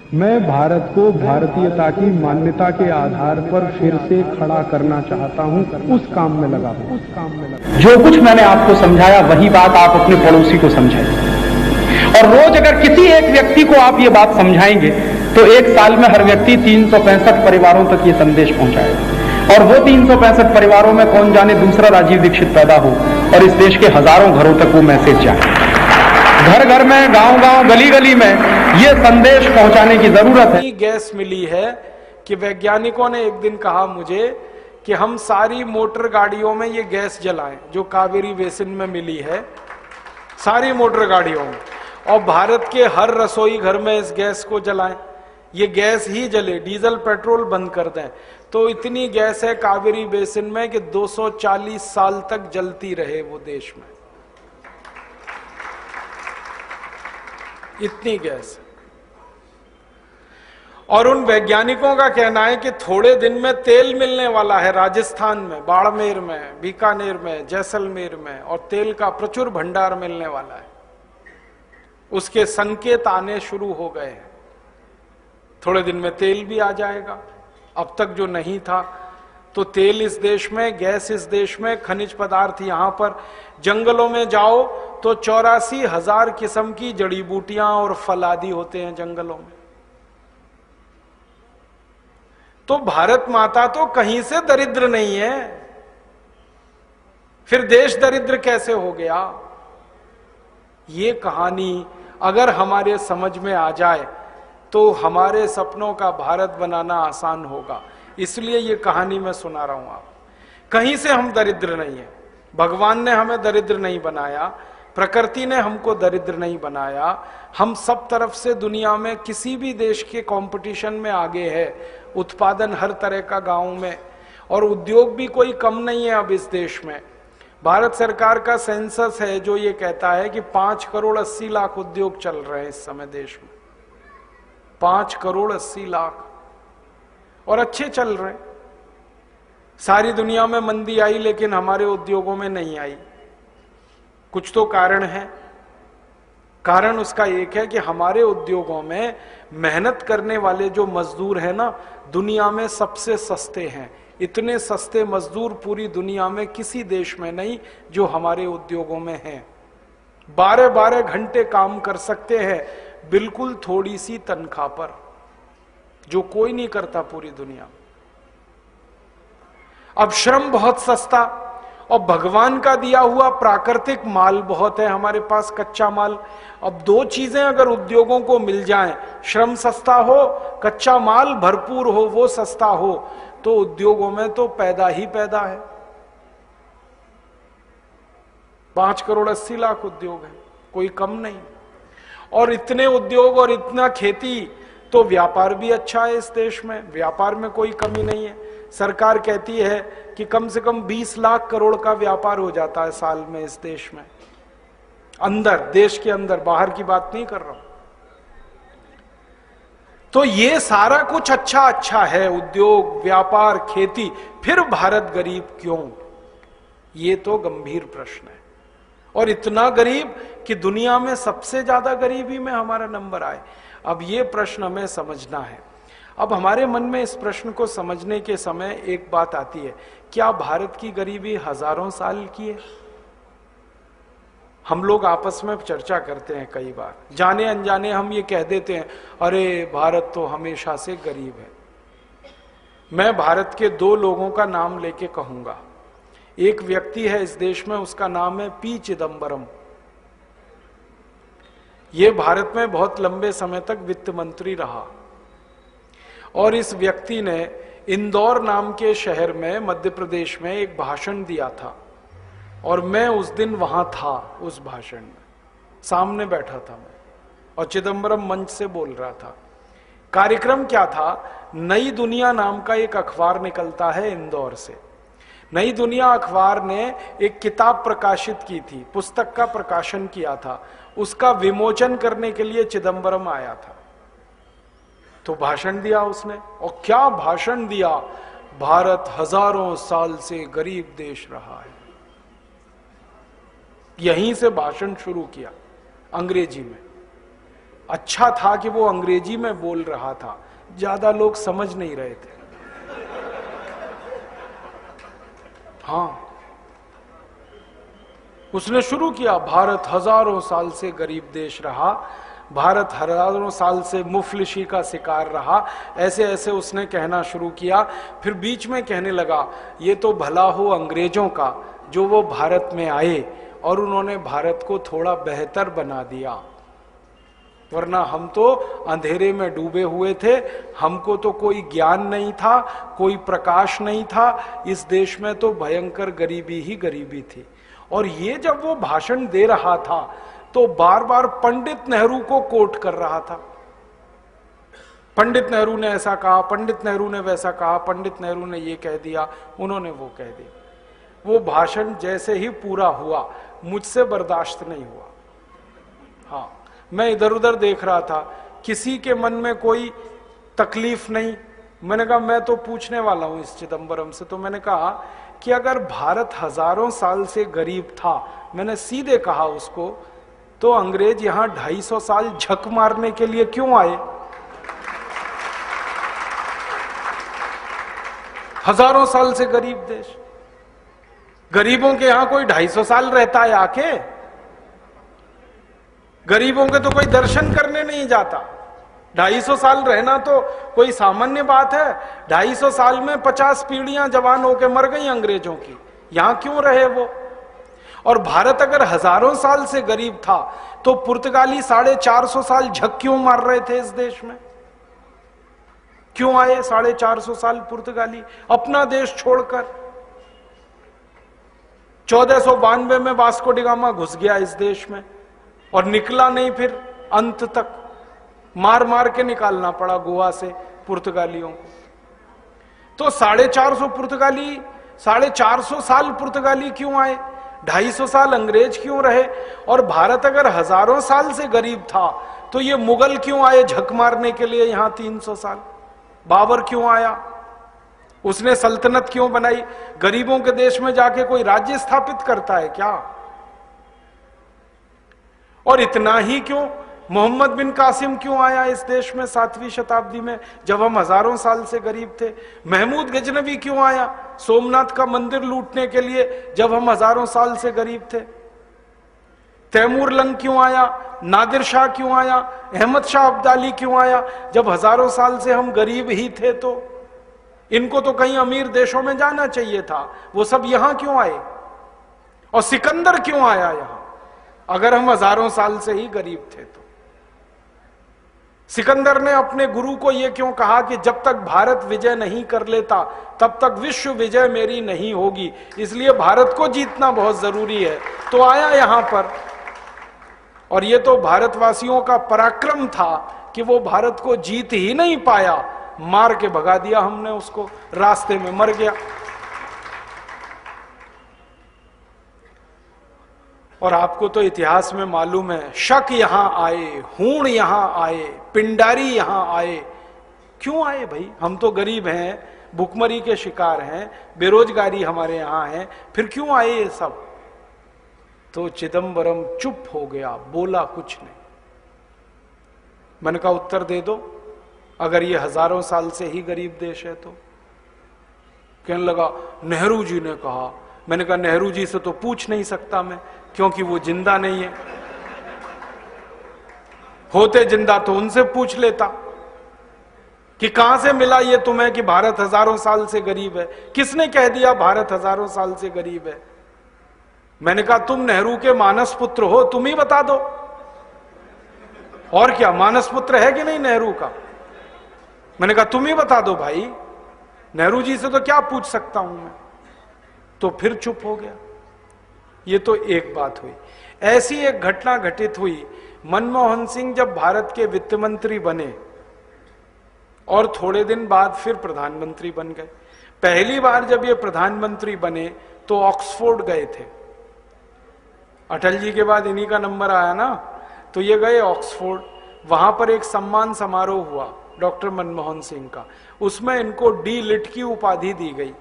मैं भारत को भारतीयता की मान्यता के आधार पर फिर से खड़ा करना चाहता हूं, उस काम में लगा हूं। जो कुछ मैंने आपको समझाया वही बात आप अपने पड़ोसी को समझाइए, और रोज अगर किसी एक व्यक्ति को आप ये बात समझाएंगे तो एक साल में हर व्यक्ति 365 परिवारों तक ये संदेश पहुंचाएगा, और वो 365 परिवारों में कौन जाने दूसरा राजीव दीक्षित पैदा हो और इस देश के हजारों घरों तक वो मैसेज जाए। घर घर में, गांव गांव, गली गली में ये संदेश पहुंचाने की जरूरत है। गैस मिली है कि वैज्ञानिकों ने एक दिन कहा मुझे कि हम सारी मोटर गाड़ियों में ये गैस जलाएं जो कावेरी बेसिन में मिली है, सारी मोटर गाड़ियों में, और भारत के हर रसोई घर में इस गैस को जलाएं, ये गैस ही जले, डीजल पेट्रोल बंद कर दें। तो इतनी गैस है कावेरी बेसिन में कि 240 साल तक जलती रहे वो देश में, इतनी गैस। और उन वैज्ञानिकों का कहना है कि थोड़े दिन में तेल मिलने वाला है राजस्थान में, बाड़मेर में, बीकानेर में, जैसलमेर में, और तेल का प्रचुर भंडार मिलने वाला है। उसके संकेत आने शुरू हो गए हैं, थोड़े दिन में तेल भी आ जाएगा। अब तक जो नहीं था, तो तेल इस देश में, गैस इस देश में, खनिज पदार्थ यहां पर। जंगलों में जाओ तो 84,000 किस्म की जड़ी बूटियां और फल आदि होते हैं जंगलों में। तो भारत माता तो कहीं से दरिद्र नहीं है, फिर देश दरिद्र कैसे हो गया? ये कहानी अगर हमारे समझ में आ जाए तो हमारे सपनों का भारत बनाना आसान होगा। इसलिए ये कहानी मैं सुना रहा हूं आप। कहीं से हम दरिद्र नहीं है, भगवान ने हमें दरिद्र नहीं बनाया, प्रकृति ने हमको दरिद्र नहीं बनाया। हम सब तरफ से दुनिया में किसी भी देश के कंपटीशन में आगे है, उत्पादन हर तरह का गांव में, और उद्योग भी कोई कम नहीं है अब इस देश में। भारत सरकार का सेंसस है जो ये कहता है कि 5 करोड़ 80 लाख उद्योग चल रहे हैं इस समय देश में, 5 करोड़ 80 लाख, और अच्छे चल रहे हैं। सारी दुनिया में मंदी आई लेकिन हमारे उद्योगों में नहीं आई। कुछ तो कारण है। कारण उसका एक है कि हमारे उद्योगों में मेहनत करने वाले जो मजदूर हैं ना, दुनिया में सबसे सस्ते हैं। इतने सस्ते मजदूर पूरी दुनिया में किसी देश में नहीं जो हमारे उद्योगों में हैं। 12-12 घंटे काम कर सकते हैं बिल्कुल थोड़ी सी तनख्वाह पर, जो कोई नहीं करता पूरी दुनिया में। अब श्रम बहुत सस्ता, और भगवान का दिया हुआ प्राकृतिक माल बहुत है हमारे पास, कच्चा माल। अब दो चीजें अगर उद्योगों को मिल जाएं, श्रम सस्ता हो, कच्चा माल भरपूर हो, वो सस्ता हो, तो उद्योगों में तो पैदा ही पैदा है। 5 करोड़ 80 लाख उद्योग है, कोई कम नहीं। और इतने उद्योग और इतना खेती, तो व्यापार भी अच्छा है इस देश में, व्यापार में कोई कमी नहीं है। सरकार कहती है कि कम से कम 20 लाख करोड़ का व्यापार हो जाता है साल में इस देश में, अंदर, देश के अंदर, बाहर की बात नहीं कर रहा हूं। तो ये सारा कुछ अच्छा है, उद्योग, व्यापार, खेती, फिर भारत गरीब क्यों? ये तो गंभीर प्रश्न है। और इतना गरीब कि दुनिया में सबसे ज्यादा गरीबी में हमारा नंबर आए। अब ये प्रश्न हमें समझना है। अब हमारे मन में इस प्रश्न को समझने के समय एक बात आती है, क्या भारत की गरीबी हजारों साल की है? हम लोग आपस में चर्चा करते हैं कई बार, जाने अनजाने हम ये कह देते हैं, अरे भारत तो हमेशा से गरीब है। मैं भारत के 2 लोगों का नाम लेके कहूंगा। एक व्यक्ति है इस देश में, उसका नाम है पी चिदंबरम। ये भारत में बहुत लंबे समय तक वित्त मंत्री रहा, और इस व्यक्ति ने इंदौर नाम के शहर में मध्य प्रदेश में एक भाषण दिया था, और मैं उस दिन वहां था, उस भाषण में सामने बैठा था मैं, और चिदंबरम मंच से बोल रहा था। कार्यक्रम क्या था? नई दुनिया नाम का एक अखबार निकलता है इंदौर से। नई दुनिया अखबार ने एक किताब प्रकाशित की थी, पुस्तक का प्रकाशन किया था, उसका विमोचन करने के लिए चिदंबरम आया था। तो भाषण दिया उसने, और क्या भाषण दिया! भारत हजारों साल से गरीब देश रहा है, यहीं से भाषण शुरू किया अंग्रेजी में। अच्छा था कि वो अंग्रेजी में बोल रहा था, ज्यादा लोग समझ नहीं रहे थे। हाँ, उसने शुरू किया, भारत हजारों साल से गरीब देश रहा, भारत हजारों साल से मुफलिसी का शिकार रहा, ऐसे ऐसे उसने कहना शुरू किया। फिर बीच में कहने लगा, ये तो भला हो अंग्रेजों का जो वो भारत में आए और उन्होंने भारत को थोड़ा बेहतर बना दिया, वरना हम तो अंधेरे में डूबे हुए थे, हमको तो कोई ज्ञान नहीं था, कोई प्रकाश नहीं था, इस देश में तो भयंकर गरीबी ही गरीबी थी। और ये जब वो भाषण दे रहा था तो बार बार पंडित नेहरू को कोट कर रहा था। पंडित नेहरू ने ऐसा कहा, पंडित नेहरू ने वैसा कहा, पंडित नेहरू ने ये कह दिया, उन्होंने वो कह दिया। वो भाषण जैसे ही पूरा हुआ मुझसे बर्दाश्त नहीं हुआ। हाँ, मैं इधर उधर देख रहा था, किसी के मन में कोई तकलीफ नहीं। मैंने कहा मैं तो पूछने वाला हूं इस चिदंबरम से। तो मैंने कहा कि अगर भारत हजारों साल से गरीब था, मैंने सीधे कहा उसको, तो अंग्रेज यहां 250 साल झक मारने के लिए क्यों आए? हजारों साल से गरीब देश, गरीबों के यहां कोई 250 साल रहता है आके? गरीबों के तो कोई दर्शन करने नहीं जाता। 250 साल रहना तो कोई सामान्य बात है। 250 साल में 50 पीढ़ियां जवान होकर मर गई अंग्रेजों की, यहां क्यों रहे वो? और भारत अगर हजारों साल से गरीब था तो पुर्तगाली 450 साल झक क्यों मार रहे थे इस देश में? क्यों आए 450 साल पुर्तगाली अपना देश छोड़कर? 1492 में वास्को डी गामा घुस गया इस देश में और निकला नहीं, फिर अंत तक मार मार के निकालना पड़ा गोवा से पुर्तगालियों को। तो 450 पुर्तगाली, 450 साल पुर्तगाली क्यों आए? 250 साल अंग्रेज क्यों रहे? और भारत अगर हजारों साल से गरीब था तो ये मुगल क्यों आए झक मारने के लिए यहां 300 साल? बाबर क्यों आया? उसने सल्तनत क्यों बनाई? गरीबों के देश में जाके कोई राज्य स्थापित करता है क्या? और इतना ही क्यों, मोहम्मद बिन कासिम क्यों आया इस देश में 7वीं शताब्दी में जब हम हजारों साल से गरीब थे? महमूद गजनवी क्यों आया सोमनाथ का मंदिर लूटने के लिए जब हम हजारों साल से गरीब थे? तैमूर लंग क्यों आया? नादिर शाह क्यों आया? अहमद शाह अब्दाली क्यों आया जब हजारों साल से हम गरीब ही थे? तो इनको तो कहीं अमीर देशों में जाना चाहिए था, वो सब यहां क्यों आए? और सिकंदर क्यों आया यहां अगर हम हजारों साल से ही गरीब थे? तो सिकंदर ने अपने गुरु को यह क्यों कहा कि जब तक भारत विजय नहीं कर लेता तब तक विश्व विजय मेरी नहीं होगी, इसलिए भारत को जीतना बहुत जरूरी है। तो आया यहां पर, और यह तो भारतवासियों का पराक्रम था कि वो भारत को जीत ही नहीं पाया, मार के भगा दिया हमने उसको, रास्ते में मर गया। और आपको तो इतिहास में मालूम है, शक यहां आए, हूण यहां आए, पिंडारी यहां आए। क्यों आए भाई? हम तो गरीब हैं, भुखमरी के शिकार हैं, बेरोजगारी हमारे यहां है, फिर क्यों आए ये सब? तो चिदंबरम चुप हो गया, बोला कुछ नहीं। मैंने कहा उत्तर दे दो, अगर ये हजारों साल से ही गरीब देश है तो? कहने लगा नेहरू जी ने कहा। मैंने कहा नेहरू जी से तो पूछ नहीं सकता मैं, क्योंकि वो जिंदा नहीं है। होते जिंदा तो उनसे पूछ लेता कि कहां से मिला ये तुम्हें कि भारत हजारों साल से गरीब है? किसने कह दिया भारत हजारों साल से गरीब है? मैंने कहा तुम नेहरू के मानस पुत्र हो, तुम ही बता दो। और क्या, मानस पुत्र है कि नहीं नेहरू का? मैंने कहा तुम ही बता दो भाई, नेहरू जी से तो क्या पूछ सकता हूं मैं? तो फिर चुप हो गया। ये तो एक बात हुई। ऐसी एक घटना घटित हुई, मनमोहन सिंह जब भारत के वित्त मंत्री बने और थोड़े दिन बाद फिर प्रधानमंत्री बन गए। पहली बार जब ये प्रधानमंत्री बने तो ऑक्सफोर्ड गए थे, अटल जी के बाद इन्हीं का नंबर आया ना, तो ये गए ऑक्सफोर्ड। वहां पर एक सम्मान समारोह हुआ डॉक्टर मनमोहन सिंह का, उसमें इनको डी लिट की उपाधि दी गई।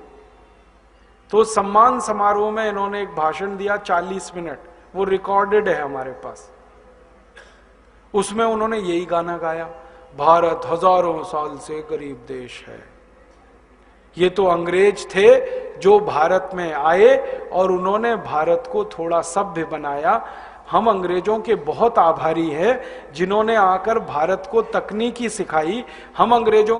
तो सम्मान समारोह में इन्होंने एक भाषण दिया 40 मिनट, वो रिकॉर्डेड है हमारे पास। उसमें उन्होंने यही गाना गाया, भारत हजारों साल से गरीब देश है। ये तो अंग्रेज थे जो भारत में आए और उन्होंने भारत को थोड़ा सभ्य बनाया। हम अंग्रेजों के बहुत आभारी हैं जिन्होंने आकर भारत को तकनीकी सिखाई। हम अंग्रेजों